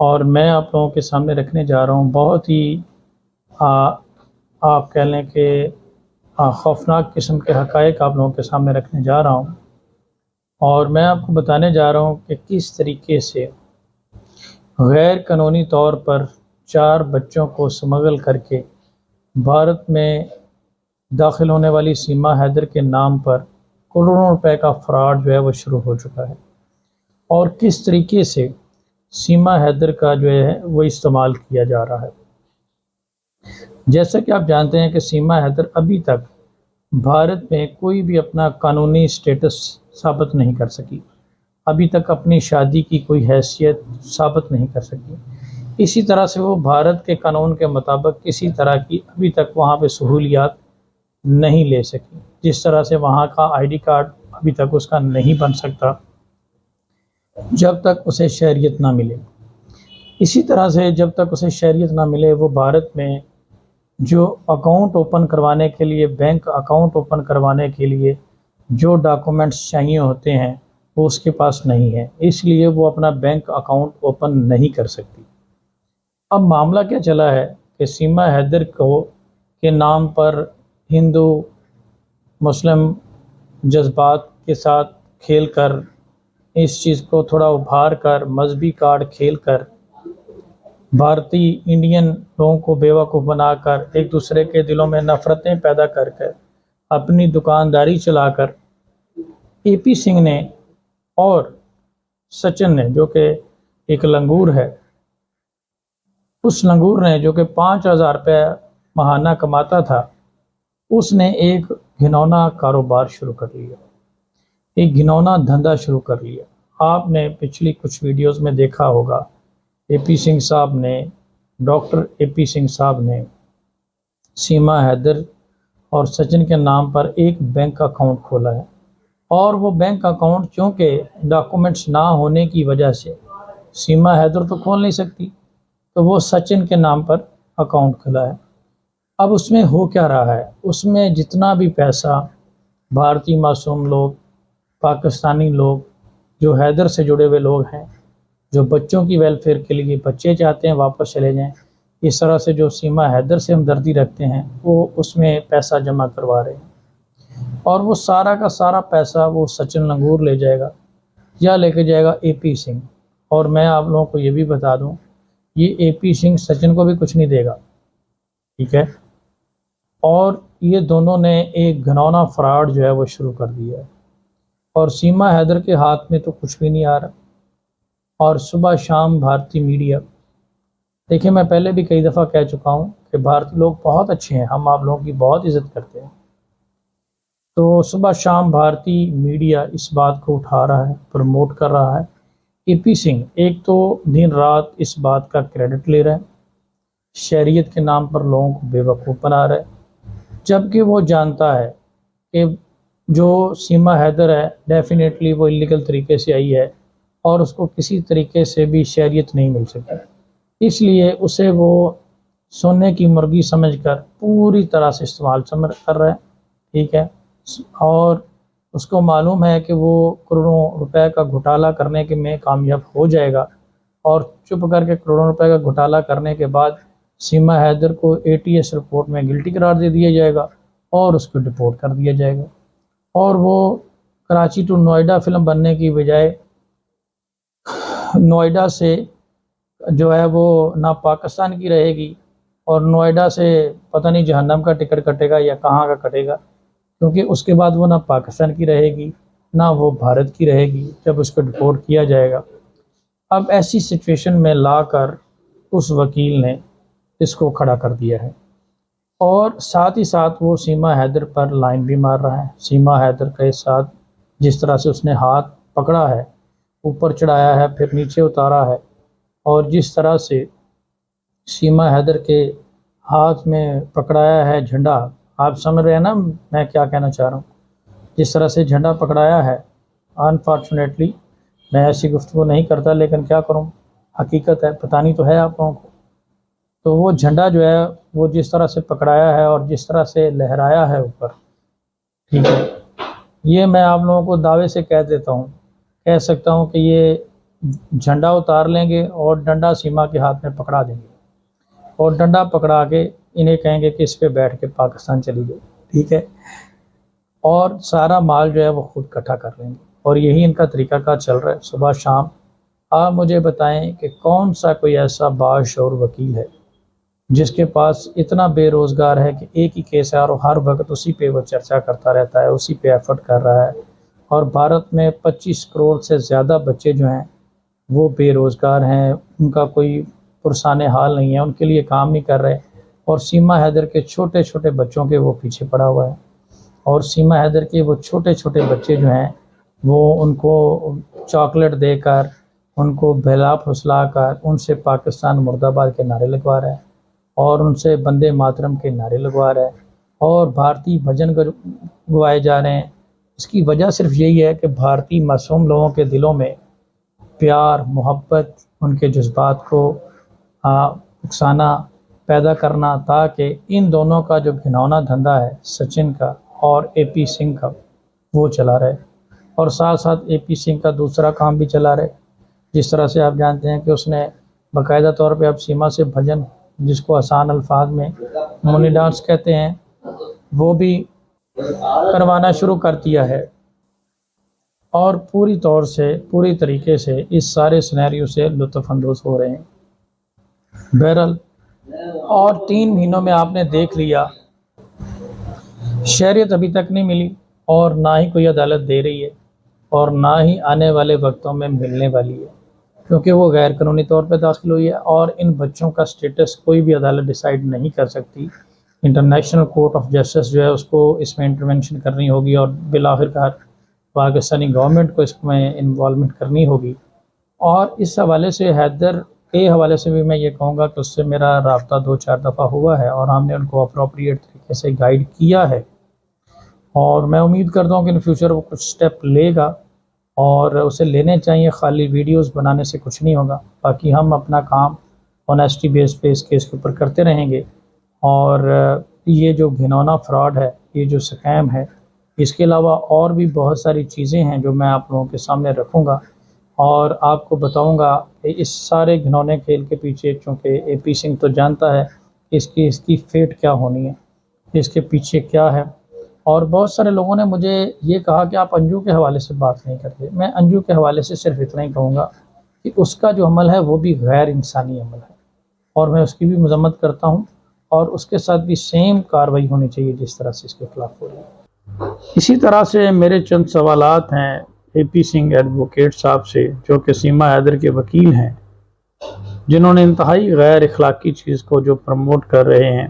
اور میں آپ لوگوں کے سامنے رکھنے جا رہا ہوں بہت ہی آپ کہہ لیں کہ خوفناک قسم کے حقائق آپ لوگوں کے سامنے رکھنے جا رہا ہوں، اور میں آپ کو بتانے جا رہا ہوں کہ کس طریقے سے غیر قانونی طور پر 4 بچوں کو سمگل کر کے بھارت میں داخل ہونے والی سیما حیدر کے نام پر کروڑوں روپے کا فراڈ جو ہے وہ شروع ہو چکا ہے، اور کس طریقے سے سیما حیدر کا جو ہے وہ استعمال کیا جا رہا ہے۔ جیسا کہ آپ جانتے ہیں کہ سیما حیدر ابھی تک بھارت میں کوئی بھی اپنا قانونی سٹیٹس ثابت نہیں کر سکی، ابھی تک اپنی شادی کی کوئی حیثیت ثابت نہیں کر سکی۔ اسی طرح سے وہ بھارت کے قانون کے مطابق کسی طرح کی ابھی تک وہاں پہ سہولیات نہیں لے سکی، جس طرح سے وہاں کا آئی ڈی کارڈ ابھی تک اس کا نہیں بن سکتا جب تک اسے شہریت نہ ملے۔ اسی طرح سے جب تک اسے شہریت نہ ملے وہ بھارت میں جو اکاؤنٹ اوپن کروانے کے لیے، بینک اکاؤنٹ اوپن کروانے کے لیے جو ڈاکومنٹس چاہیے ہوتے ہیں وہ اس کے پاس نہیں ہے، اس لیے وہ اپنا بینک اکاؤنٹ اوپن نہیں کر سکتی۔ اب معاملہ کیا چلا ہے کہ سیما حیدر کے نام پر ہندو مسلم جذبات کے ساتھ کھیل کر، اس چیز کو تھوڑا ابھار کر، مذہبی کارڈ کھیل کر، بھارتی انڈین لوگوں کو بیوقوف بنا کر، ایک دوسرے کے دلوں میں نفرتیں پیدا کر اپنی دکانداری چلا کر، اے پی سنگھ نے اور سچن نے، جو کہ ایک لنگور ہے، اس لنگور نے جو کہ 5,000 روپے ماہانہ کماتا تھا، اس نے ایک گھنونا کاروبار شروع کر لیا، ایک گھنونا دھندا شروع کر لیا۔ آپ نے پچھلی کچھ ویڈیوز میں دیکھا ہوگا، اے پی سنگھ صاحب نے، ڈاکٹر اے پی سنگھ صاحب نے سیما حیدر اور سچن کے نام پر ایک بینک اکاؤنٹ کھولا ہے، اور وہ بینک اکاؤنٹ چونکہ ڈاکومنٹس نہ ہونے کی وجہ سے سیما حیدر تو کھول نہیں سکتی، تو وہ سچن کے نام پر اکاؤنٹ کھلا ہے۔ اب اس میں ہو کیا رہا ہے، اس میں جتنا بھی پیسہ بھارتی معصوم لوگ، پاکستانی لوگ، جو حیدر سے جڑے ہوئے لوگ ہیں، جو بچوں کی ویلفیئر کے لیے بچے چاہتے ہیں واپس چلے جائیں، اس طرح سے جو سیما حیدر سے ہمدردی رکھتے ہیں وہ اس میں پیسہ جمع کروا رہے ہیں، اور وہ سارا کا سارا پیسہ وہ سچن لنگور لے جائے گا یا لے کے جائے گا اے پی سنگھ۔ اور میں آپ لوگوں کو یہ بھی بتا دوں، یہ اے پی سنگھ سچن کو بھی کچھ نہیں دے گا، ٹھیک ہے؟ اور یہ دونوں نے ایک گھنونا فراڈ جو ہے وہ شروع کر دیا ہے، اور سیما حیدر کے ہاتھ میں تو کچھ بھی نہیں آ رہا، اور صبح شام بھارتی میڈیا، دیکھیں میں پہلے بھی کئی دفعہ کہہ چکا ہوں کہ بھارتی لوگ بہت اچھے ہیں، ہم آپ لوگوں کی بہت عزت کرتے ہیں، تو صبح شام بھارتی میڈیا اس بات کو اٹھا رہا ہے، پروموٹ کر رہا ہے۔ اے پی سنگھ ایک تو دن رات اس بات کا کریڈٹ لے رہا ہے، شہریت کے نام پر لوگوں کو بے وقوف بنا رہا ہے، جبکہ وہ جانتا ہے کہ جو سیما حیدر ہے ڈیفینیٹلی وہ الیگل طریقے سے آئی ہے، اور اس کو کسی طریقے سے بھی شہریت نہیں مل سکی، اس لیے اسے وہ سونے کی مرغی سمجھ کر پوری طرح سے استعمال کر رہا ہے، ٹھیک ہے؟ اور اس کو معلوم ہے کہ وہ کروڑوں روپے کا گھوٹالہ کرنے کے میں کامیاب ہو جائے گا، اور چپ کر کے کروڑوں روپے کا گھوٹالہ کرنے کے بعد سیما حیدر کو اے ٹی ایس رپورٹ میں گلٹی قرار دے دیا جائے گا اور اس کو ڈپورٹ کر دیا جائے گا، اور وہ کراچی ٹو نوئیڈا فلم بننے کی بجائے نوئیڈا سے جو ہے وہ نہ پاکستان کی رہے گی، اور نوئیڈا سے پتہ نہیں جہنم کا ٹکٹ کٹے گا یا کہاں کا کٹے گا، کیونکہ اس کے بعد وہ نہ پاکستان کی رہے گی نہ وہ بھارت کی رہے گی جب اس کو ڈپورٹ کیا جائے گا۔ اب ایسی سچویشن میں لا کر اس وکیل نے اس کو کھڑا کر دیا ہے، اور ساتھ ہی ساتھ وہ سیما حیدر پر لائن بھی مار رہا ہے۔ سیما حیدر کے ساتھ جس طرح سے اس نے ہاتھ پکڑا ہے، اوپر چڑھایا ہے پھر نیچے اتارا ہے، اور جس طرح سے سیما حیدر کے ہاتھ میں پکڑایا ہے جھنڈا، آپ سمجھ رہے ہیں نا میں کیا کہنا چاہ رہا ہوں، جس طرح سے جھنڈا پکڑایا ہے، انفارچونیٹلی میں ایسی گفتگو نہیں کرتا، لیکن کیا کروں، حقیقت ہے، پتہ نہیں تو ہے آپ لوگوں کو، تو وہ جھنڈا جو ہے وہ جس طرح سے پکڑایا ہے اور جس طرح سے لہرایا ہے اوپر، ٹھیک ہے، یہ میں آپ لوگوں کو دعوے سے کہہ دیتا ہوں، کہہ سکتا ہوں کہ یہ جھنڈا اتار لیں گے اور ڈنڈا سیما کے ہاتھ میں پکڑا دیں گے، اور ڈنڈا پکڑا کے انہیں کہیں گے کہ اس پہ بیٹھ کے پاکستان چلی جائے، ٹھیک ہے، اور سارا مال جو ہے وہ خود اکٹھا کر لیں گے، اور یہی ان کا طریقہ کار چل رہا ہے صبح شام۔ آپ مجھے بتائیں کہ کون سا کوئی ایسا باشعور وکیل ہے جس کے پاس اتنا بے روزگار ہے کہ ایک ہی کیس ہے اور ہر وقت اسی پہ وہ چرچا کرتا رہتا ہے، اسی پہ ایفرٹ کر رہا ہے، اور بھارت میں 25 کروڑ سے زیادہ بچے جو ہیں وہ بے روزگار ہیں، ان کا کوئی پرسان حال نہیں ہے، ان کے لیے کام نہیں کر رہے، اور سیما حیدر کے چھوٹے چھوٹے بچوں کے وہ پیچھے پڑا ہوا ہے، اور سیما حیدر کے وہ چھوٹے چھوٹے بچے جو ہیں وہ ان کو چاکلیٹ دے کر، ان کو بہلا پھسلا کر ان سے پاکستان مرد آباد کے نعرے لگوا رہا ہے، اور ان سے بندے ماترم کے نعرے لگوا رہا ہے، اور بھارتی بھجن گوائے جا رہے ہیں۔ اس کی وجہ صرف یہی ہے کہ بھارتی معصوم لوگوں کے دلوں میں پیار، محبت، ان کے جذبات کو اکسانا، پیدا کرنا، تاکہ ان دونوں کا جو گھناؤنا دھندا ہے سچن کا اور اے پی سنگھ کا وہ چلا رہے، اور ساتھ ساتھ اے پی سنگھ کا دوسرا کام بھی چلا رہے، جس طرح سے آپ جانتے ہیں کہ اس نے باقاعدہ طور پہ اب سیما سے بھجن، جس کو آسان الفاظ میں مونی ڈانس کہتے ہیں، وہ بھی کروانا شروع کر دیا ہے، اور پوری طور سے پوری طریقے سے اس سارے سینیریو سے لطف اندوز ہو رہے ہیں۔ بہرحال اور 3 مہینوں میں آپ نے دیکھ لیا، شہریت ابھی تک نہیں ملی، اور نہ ہی کوئی عدالت دے رہی ہے، اور نہ ہی آنے والے وقتوں میں ملنے والی ہے، کیونکہ وہ غیر قانونی طور پہ داخل ہوئی ہے، اور ان بچوں کا سٹیٹس کوئی بھی عدالت ڈیسائیڈ نہیں کر سکتی۔ انٹرنیشنل کورٹ آف جسٹس جو ہے اس کو اس میں انٹرونشن کرنی ہوگی، اور بالآخر پاکستانی گورنمنٹ کو اس میں انوالومنٹ کرنی ہوگی۔ اور اس حوالے سے حیدر کے حوالے سے بھی میں یہ کہوں گا کہ اس سے میرا رابطہ 2-4 دفعہ ہوا ہے، اور ہم نے ان کو اپروپریٹ طریقے سے گائیڈ کیا ہے، اور میں امید کرتا ہوں کہ ان فیوچر وہ کچھ سٹیپ لے گا، اور اسے لینے چاہیے، خالی ویڈیوز بنانے سے کچھ نہیں ہوگا۔ باقی ہم اپنا کام آنیسٹی بیس پہ اس کیس کے اوپر کرتے رہیں گے، اور یہ جو گھنونا فراڈ ہے، یہ جو سکیم ہے، اس کے علاوہ اور بھی بہت ساری چیزیں ہیں جو میں آپ لوگوں کے سامنے رکھوں گا، اور آپ کو بتاؤں گا کہ اس سارے گھنونے کھیل کے پیچھے، چونکہ اے پی سنگھ تو جانتا ہے اس کی فیٹ کیا ہونی ہے، اس کے پیچھے کیا ہے۔ اور بہت سارے لوگوں نے مجھے یہ کہا کہ آپ انجو کے حوالے سے بات نہیں کرتے۔ میں انجو کے حوالے سے صرف اتنا ہی کہوں گا کہ اس کا جو عمل ہے وہ بھی غیر انسانی عمل ہے، اور میں اس کی بھی مذمت کرتا ہوں، اور اس کے ساتھ بھی سیم کارروائی ہونی چاہیے جس طرح سے اس کے خلاف ہو رہی ہے۔ اسی طرح سے میرے چند سوالات ہیں اے پی سنگھ ایڈوکیٹ صاحب سے، جو کہ سیما حیدر کے وکیل ہیں، جنہوں نے انتہائی غیر اخلاقی چیز کو جو پروموٹ کر رہے ہیں۔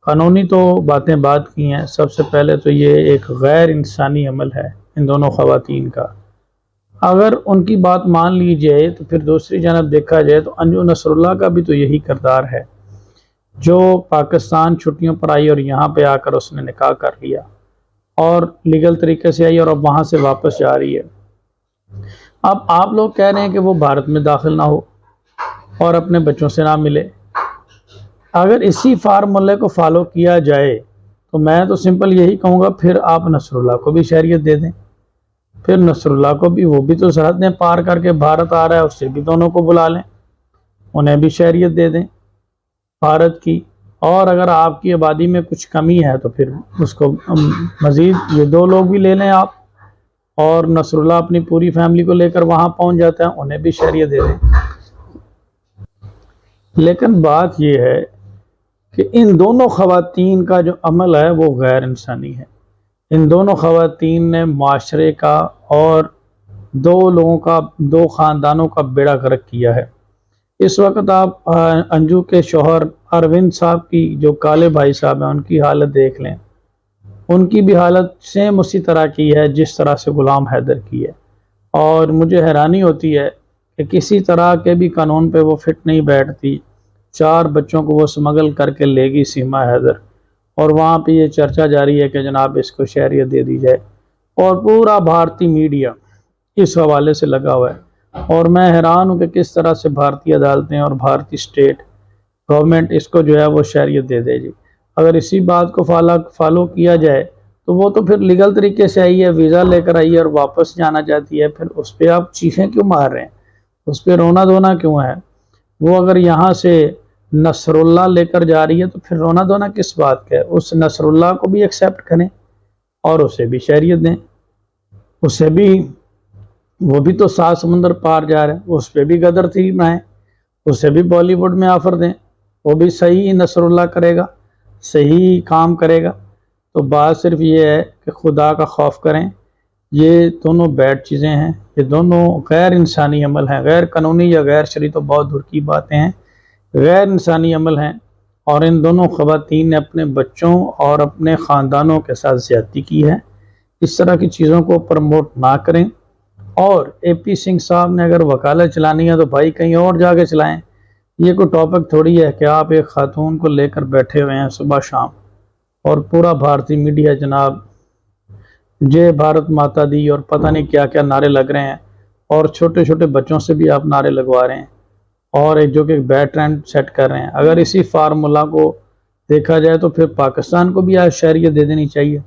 قانونی تو باتیں بات کی ہیں، سب سے پہلے تو یہ ایک غیر انسانی عمل ہے ان دونوں خواتین کا۔ اگر ان کی بات مان لی جائے تو پھر دوسری جانب دیکھا جائے تو انجو نصر اللہ کا بھی تو یہی کردار ہے، جو پاکستان چھٹیوں پر آئی اور یہاں پہ آ کر اس نے نکاح کر لیا، اور لیگل طریقے سے آئی، اور اب وہاں سے واپس جا رہی ہے۔ اب آپ لوگ کہہ رہے ہیں کہ وہ بھارت میں داخل نہ ہو اور اپنے بچوں سے نہ ملے۔ اگر اسی فارمولے کو فالو کیا جائے تو میں تو سمپل یہی کہوں گا، پھر آپ نصر اللہ کو بھی شہریت دے دیں، پھر نصر اللہ کو بھی، وہ بھی تو سرحدیں پار کر کے بھارت آ رہا ہے، اس سے بھی دونوں کو بلا لیں، انہیں بھی شہریت دے دیں بھارت کی۔ اور اگر آپ کی آبادی میں کچھ کمی ہے تو پھر اس کو مزید یہ 2 لوگ بھی لے لیں آپ، اور نصر اللہ اپنی پوری فیملی کو لے کر وہاں پہنچ جاتا ہے، انہیں بھی شہریت دے دیں۔ لیکن بات یہ ہے کہ ان دونوں خواتین کا جو عمل ہے وہ غیر انسانی ہے۔ ان دونوں خواتین نے معاشرے کا اور 2 لوگوں کا، 2 خاندانوں کا بیڑا غرق کیا ہے۔ اس وقت آپ انجو کے شوہر اروند صاحب کی، جو کالے بھائی صاحب ہیں، ان کی حالت دیکھ لیں، ان کی بھی حالت سیم اسی طرح کی ہے جس طرح سے غلام حیدر کی ہے، اور مجھے حیرانی ہوتی ہے کہ کسی طرح کے بھی قانون پہ وہ فٹ نہیں بیٹھتی۔ 4 بچوں کو وہ سمگل کر کے لے گی سیما حیدر، اور وہاں پہ یہ چرچا جاری ہے کہ جناب اس کو شہریت دے دی جائے، اور پورا بھارتی میڈیا اس حوالے سے لگا ہوا ہے۔ اور میں حیران ہوں کہ کس طرح سے بھارتی عدالتیں اور بھارتی اسٹیٹ گورنمنٹ اس کو جو ہے وہ شہریت دے دے جی۔ اگر اسی بات کو فالو کیا جائے تو وہ تو پھر لیگل طریقے سے آئی ہے، ویزا لے کر آئی ہے اور واپس جانا چاہتی ہے، پھر اس پہ آپ چیخیں کیوں مار رہے ہیں؟ اس پہ رونا دھونا کیوں ہے؟ وہ اگر یہاں سے نصر اللہ لے کر جا رہی ہے تو پھر رونا دھونا کس بات کا ہے؟ اس نصر اللہ کو بھی ایکسیپٹ کریں اور اسے بھی شہریت دیں، اسے بھی، وہ بھی تو 7 سمندر پار جا رہا ہے، اس پہ بھی غدر تھی بنائیں، اسے بھی بالی ووڈ میں آفر دیں، وہ بھی صحیح نصر اللہ کرے گا، صحیح کام کرے گا۔ تو بات صرف یہ ہے کہ خدا کا خوف کریں، یہ دونوں بیڈ چیزیں ہیں، یہ دونوں غیر انسانی عمل ہیں، غیر قانونی یا غیر شرعی تو بہت دور کی باتیں ہیں، غیر انسانی عمل ہیں، اور ان دونوں خواتین نے اپنے بچوں اور اپنے خاندانوں کے ساتھ زیادتی کی ہے۔ اس طرح کی چیزوں کو پروموٹ نہ کریں، اور اے پی سنگھ صاحب نے اگر وکالت چلانی ہے تو بھائی کہیں اور جا کے چلائیں، یہ کوئی ٹاپک تھوڑی ہے کہ آپ ایک خاتون کو لے کر بیٹھے ہوئے ہیں صبح شام، اور پورا بھارتی میڈیا جناب جے بھارت ماتا دی اور پتہ نہیں کیا کیا نعرے لگ رہے ہیں، اور چھوٹے چھوٹے بچوں سے بھی آپ نعرے لگوا رہے ہیں، اور ایک جو کہ بیڈ ٹرینڈ سیٹ کر رہے ہیں۔ اگر اسی فارمولا کو دیکھا جائے تو پھر پاکستان کو بھی آج شہریت دے دینی چاہیے۔